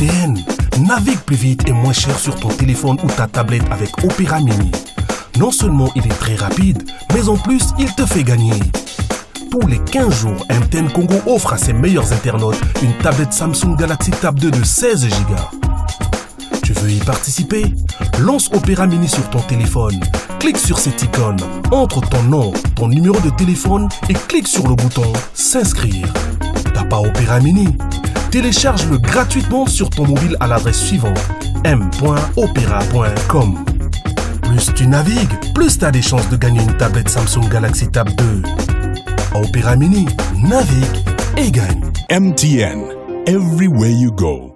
MTN. Navigue plus vite et moins cher sur ton téléphone ou ta tablette avec Opera Mini. Non seulement il est très rapide, mais en plus il te fait gagner. Tous les 15 jours, MTN Congo offre à ses meilleurs internautes une tablette Samsung Galaxy Tab 2 de 16 Go. Tu veux y participer? Lance Opera Mini sur ton téléphone. Clique sur cette icône, entre ton nom, ton numéro de téléphone et clique sur le bouton S'inscrire. T'as pas Opera Mini? Télécharge-le gratuitement sur ton mobile à l'adresse suivante m.opera.com. Plus tu navigues, plus tu as des chances de gagner une tablette Samsung Galaxy Tab 2. Opera Mini, navigue et gagne. MTN, everywhere you go.